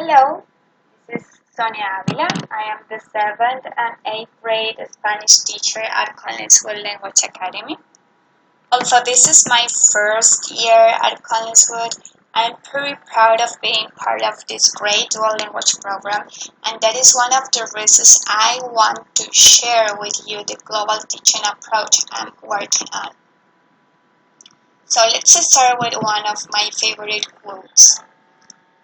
Hello, this is Sonia Avila. I am the 7th and 8th grade Spanish teacher at Collinswood Language Academy. Although this is my first year at Collinswood, I'm pretty proud of being part of this great dual language program, and that is one of the reasons I want to share with you the global teaching approach I'm working on. So let's start with one of my favorite quotes.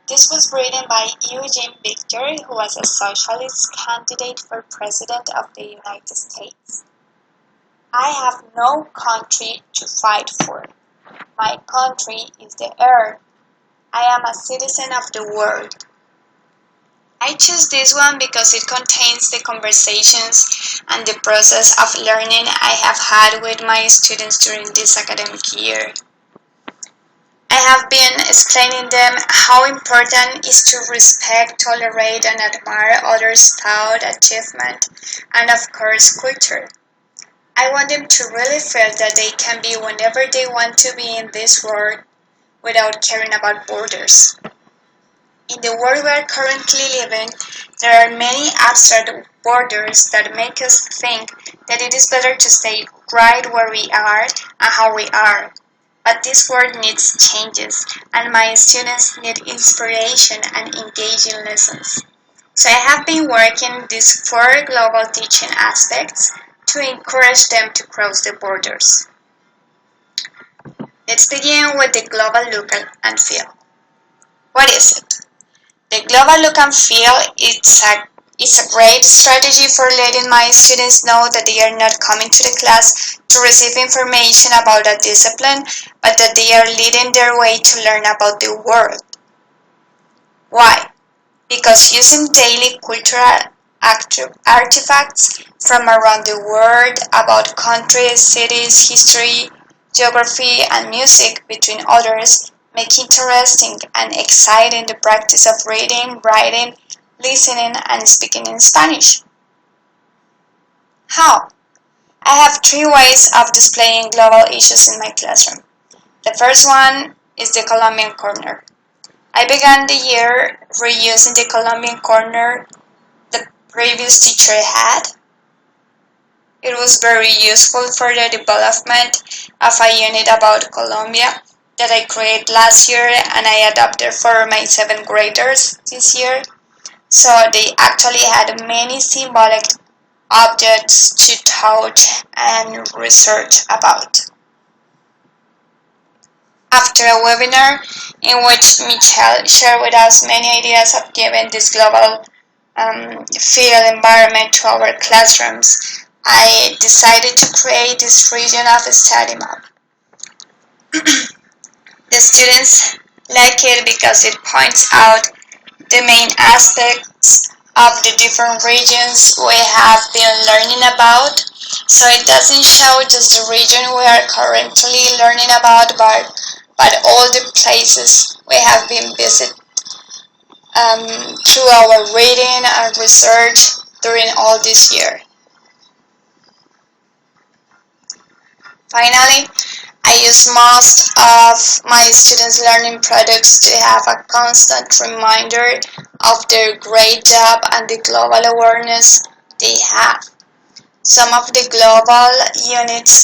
This was written by Eugene Victor, who was a socialist candidate for president of the United States. I have no country to fight for. My country is the earth. I am a citizen of the world. I choose this one because it contains the conversations and the process of learning I have had with my students during this academic year. I have been explaining them how important it is to respect, tolerate, and admire others' thought, achievement, and of course culture. I want them to really feel that they can be whenever they want to be in this world without caring about borders. In the world we are currently living, there are many abstract borders that make us think that it is better to stay right where we are and how we are. But this world needs changes, and my students need inspiration and engaging lessons. So I have been working these 4 global teaching aspects to encourage them to cross the borders. Let's begin with the global look and feel. What is it? The global look and feel is a great strategy for letting my students know that they are not coming to the class to receive information about a discipline, but that they are leading their way to learn about the world. Why? Because using daily cultural artifacts from around the world about countries, cities, history, geography, and music, between others, make interesting and exciting the practice of reading, writing, listening, and speaking in Spanish. How? I have 3 ways of displaying global issues in my classroom. The first one is the Colombian corner. I began the year reusing the Colombian corner the previous teacher had. It was very useful for the development of a unit about Colombia that I created last year and I adopted for my 7th graders this year. So they actually had many symbolic objects to touch and research about. After a webinar in which Michelle shared with us many ideas of giving this global field environment to our classrooms, I decided to create this region of study map. The students like it because it points out the main aspects of the different regions we have been learning about. So it doesn't show just the region we are currently learning about, but all the places we have been visiting through our reading and research during all this year. Finally, I use most of my students' learning products to have a constant reminder of their great job and the global awareness they have. Some of the global units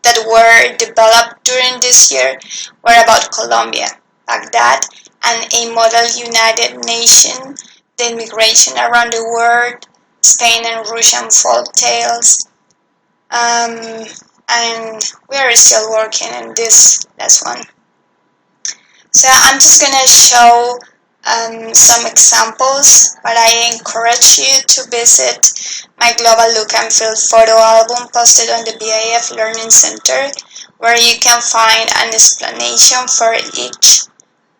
that were developed during this year were about Colombia, Baghdad, and a model United Nations, the immigration around the world, Spain and Russian folk tales, and we are still working on this last one. So I'm just gonna show some examples, but I encourage you to visit my Global Look and Feel photo album posted on the BIF Learning Center, where you can find an explanation for each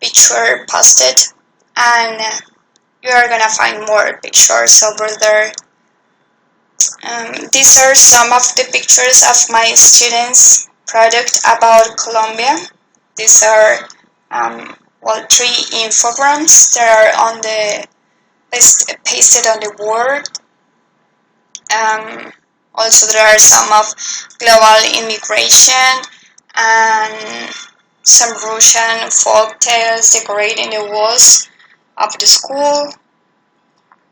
picture posted, and you are gonna find more pictures over there. These are some of the pictures of my students' product about Colombia. These are 3 infograms that are on the pasted on the board. Also, there are some of global immigration and some Russian folk tales decorating the walls of the school.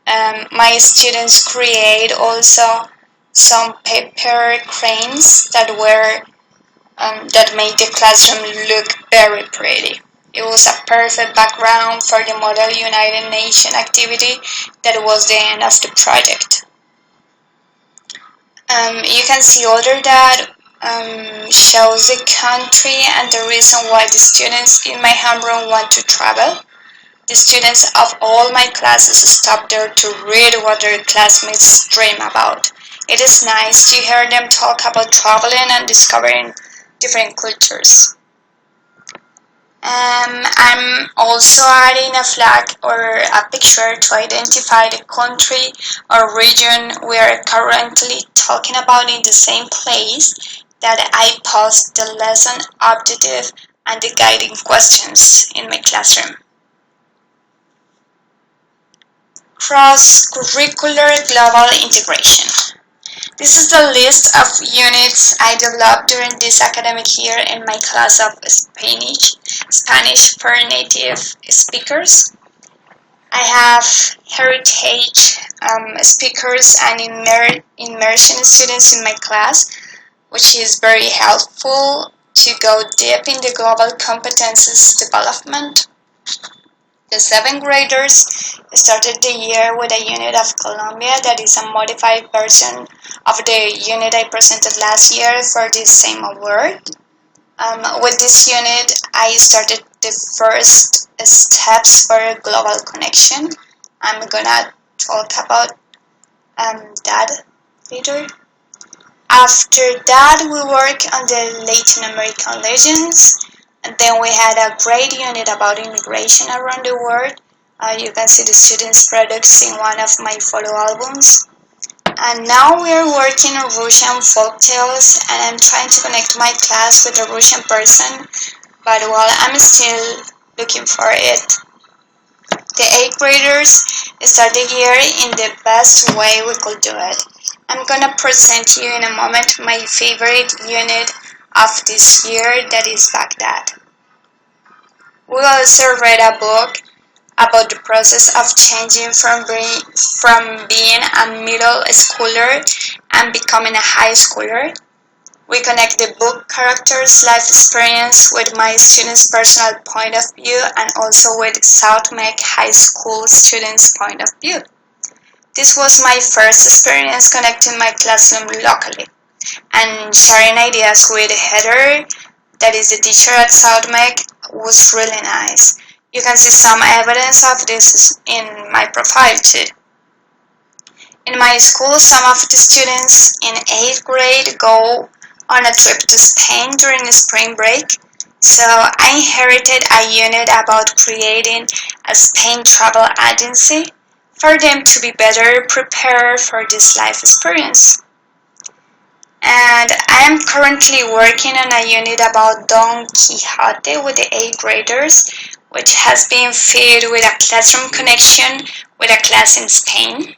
My students create also some paper cranes that made the classroom look very pretty. It was a perfect background for the Model United Nations activity that was the end of the project. You can see under that shows the country and the reason why the students in my homeroom want to travel. The students of all my classes stop there to read what their classmates dream about. It is nice to hear them talk about traveling and discovering different cultures. I'm also adding a flag or a picture to identify the country or region we are currently talking about in the same place that I post the lesson objective and the guiding questions in my classroom. Cross-curricular global integration. This is the list of units I developed during this academic year in my class of Spanish for native speakers. I have heritage speakers and immersion students in my class, which is very helpful to go deep in the global competences development. The 7th graders started the year with a unit of Colombia that is a modified version of the unit I presented last year for this same award. With this unit, I started the first steps for global connection. I'm gonna talk about that later. After that, we work on the Latin American legends. And then we had a great unit about immigration around the world. You can see the students' products in one of my photo albums. And now we are working on Russian folk tales, and I'm trying to connect my class with a Russian person, but while I'm still looking for it. The 8th graders start the year in the best way we could do it. I'm gonna present you in a moment my favorite unit of this year, that is Baghdad. We also read a book about the process of changing from being a middle schooler and becoming a high schooler. We connect the book characters' life experience with my students' personal point of view and also with South Meck High School students' point of view. This was my first experience connecting my classroom locally and sharing ideas with Heather, that is the teacher at South Meck, was really nice. You can see some evidence of this in my profile too. In my school, some of the students in 8th grade go on a trip to Spain during the spring break, so I inherited a unit about creating a Spain travel agency for them to be better prepared for this life experience. And I am currently working on a unit about Don Quixote with the 8th graders, which has been fed with a classroom connection with a class in Spain.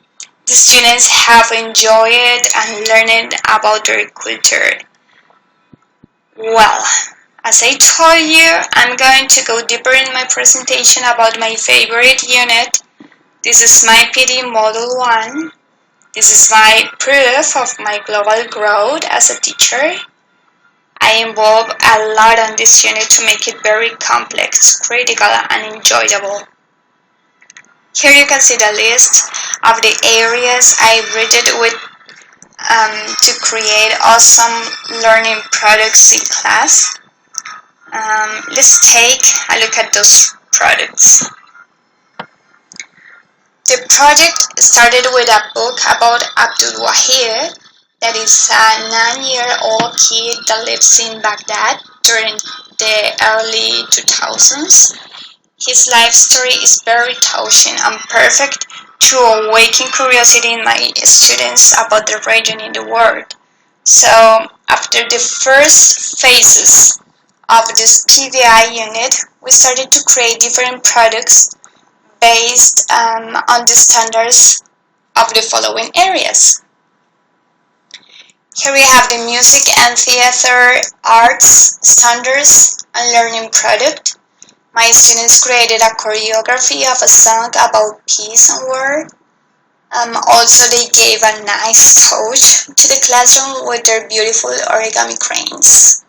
The students have enjoyed and learned about their culture. Well, as I told you, I'm going to go deeper in my presentation about my favorite unit. This is my PD Model 1. This is my proof of my global growth as a teacher. I involve a lot on this unit to make it very complex, critical, and enjoyable. Here you can see the list of the areas I rated with to create awesome learning products in class. Let's take a look at those products. The project started with a book about Abdul Wahid, that is a 9-year-old kid that lives in Baghdad during the early 2000s. His life story is very touching and perfect to awaken curiosity in my students about the region in the world. So, after the first phases of this PVI unit, we started to create different products based on the standards of the following areas. Here we have the music and theater arts standards and learning product. My students created a choreography of a song about peace and war. Also, they gave a nice touch to the classroom with their beautiful origami cranes.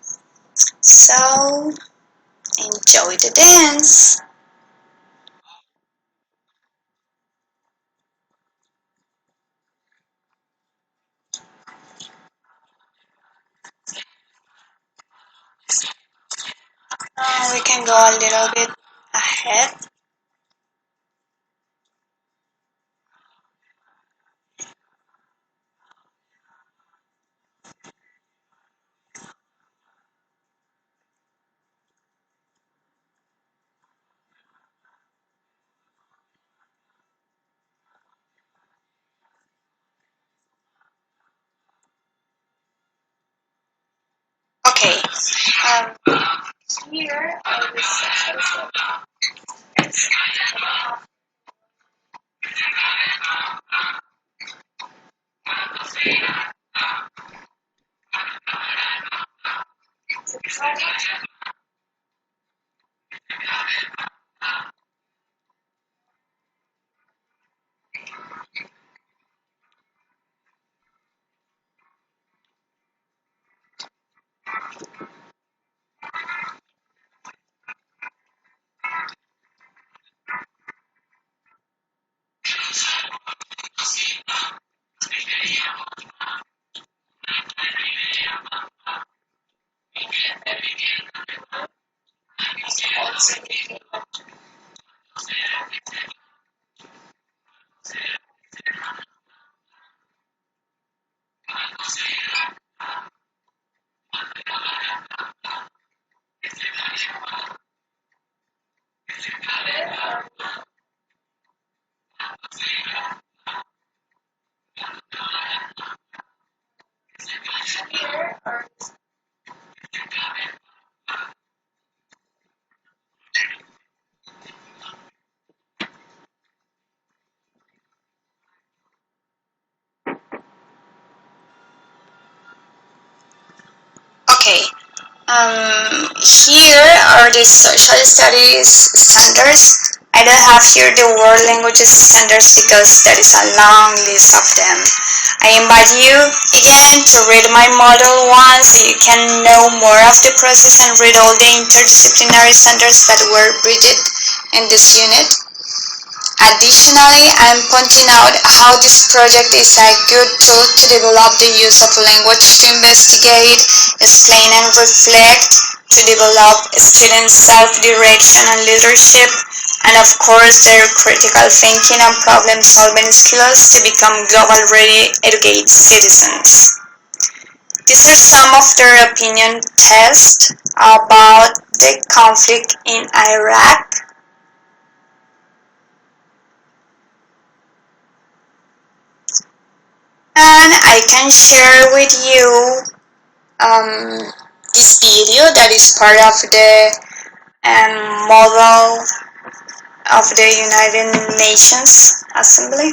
So, enjoy the dance! We can go a little bit ahead. Okay. Here are the sections. Okay. Here are the social studies standards. I don't have here the world languages standards because there is a long list of them. I invite you again to read my model once so you can know more of the process and read all the interdisciplinary standards that were bridged in this unit. Additionally, I'm pointing out how this project is a good tool to develop the use of language to investigate, explain and reflect, to develop students' self-direction and leadership, and of course their critical thinking and problem-solving skills to become global-ready educated citizens. These are some of their opinion tests about the conflict in Iraq. And I can share with you this video that is part of the model of the United Nations Assembly.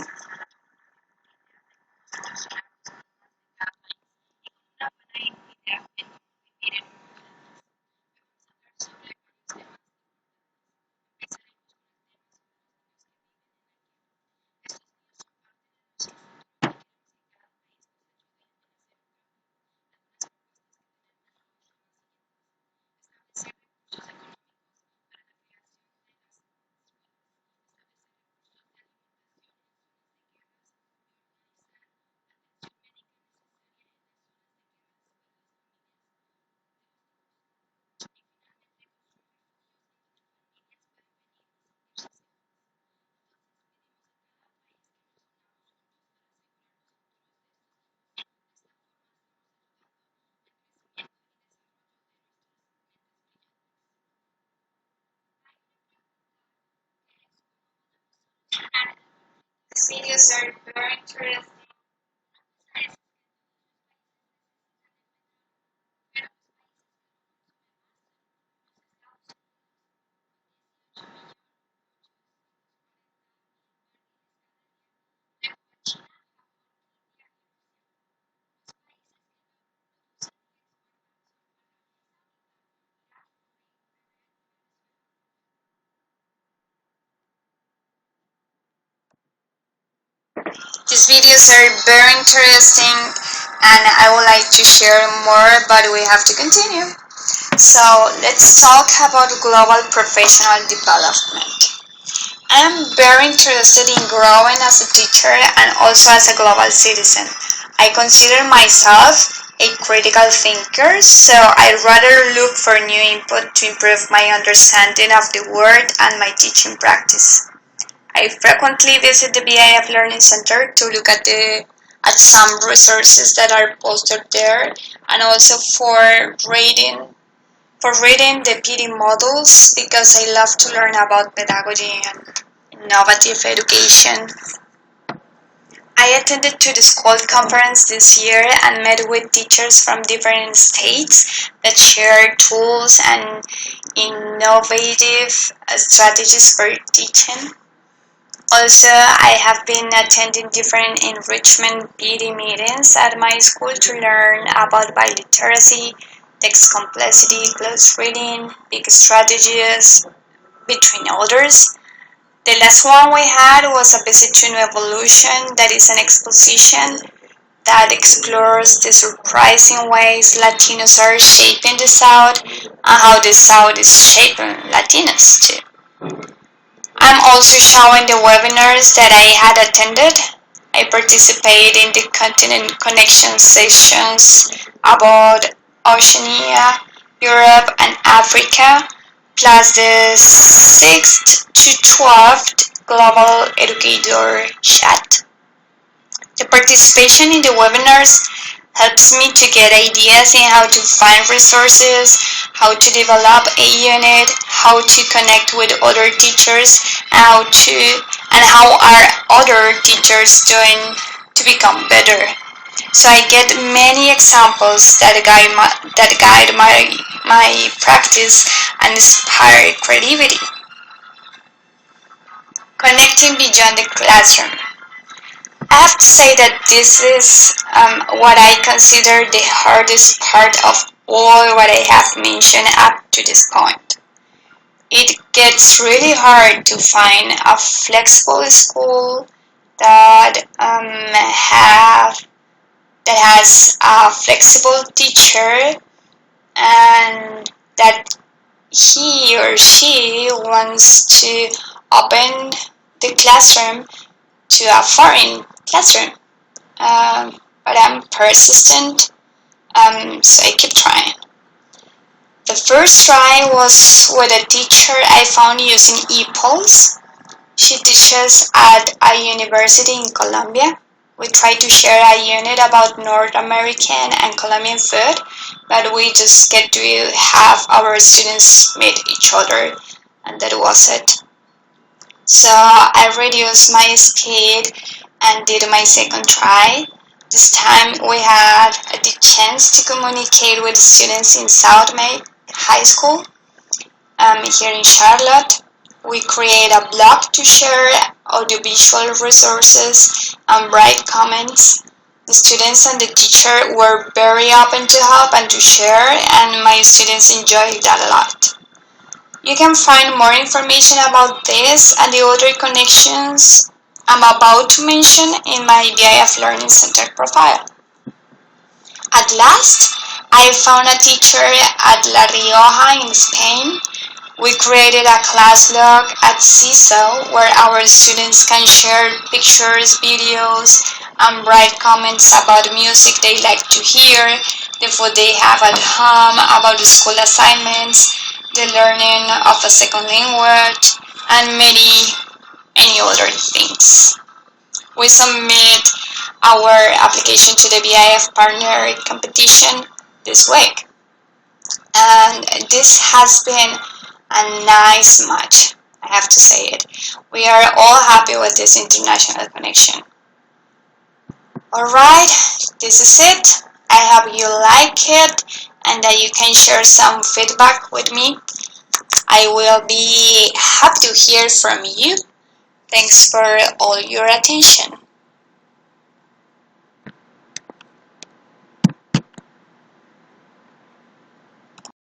These videos are very interesting. These videos are very interesting and I would like to share more, but we have to continue. So let's talk about global professional development. I am very interested in growing as a teacher and also as a global citizen. I consider myself a critical thinker, so I'd rather look for new input to improve my understanding of the world and my teaching practice. I frequently visit the BIF Learning Center to look at some resources that are posted there, and also for reading the PD models because I love to learn about pedagogy and innovative education. I attended to the school conference this year and met with teachers from different states that share tools and innovative strategies for teaching. Also, I have been attending different enrichment PD meetings at my school to learn about biliteracy, text complexity, close reading, big strategies, between others. The last one we had was a visit to New Evolution, that is an exposition that explores the surprising ways Latinos are shaping the South and how the South is shaping Latinos too. I'm also showing the webinars that I had attended. I participated in the Continent Connection sessions about Oceania, Europe, and Africa, plus the 6th to 12th Global Educator Chat. The participation in the webinars helps me to get ideas in how to find resources, how to develop a unit, how to connect with other teachers, and how are other teachers doing to become better. So I get many examples that guide my practice and inspire creativity. Connecting beyond the classroom. I have to say that this is what I consider the hardest part of all what I have mentioned up to this point. It gets really hard to find a flexible school that has a flexible teacher and that he or she wants to open the classroom to a foreign classroom. But I'm persistent, so I keep trying. The first try was with a teacher I found using ePulse. She teaches at a university in Colombia. We try to share a unit about North American and Colombian food, but we just get to have our students meet each other, and that was it. So I reduced my speed and did my second try. This time we had the chance to communicate with students in South May High School here in Charlotte. We create a blog to share audiovisual resources and write comments. The students and the teacher were very open to help and to share, and my students enjoyed that a lot. You can find more information about this and the other connections I'm about to mention in my BIF Learning Center profile. At last, I found a teacher at La Rioja in Spain. We created a class blog at CISO where our students can share pictures, videos, and write comments about music they like to hear, the food they have at home, about the school assignments, the learning of a second language, and any other things. We submit our application to the BIF partner competition this week, and this has been a nice match, I have to say it. We are all happy with this international connection. Alright, this is it. I hope you like it and that you can share some feedback with me. I will be happy to hear from you. Thanks for all your attention.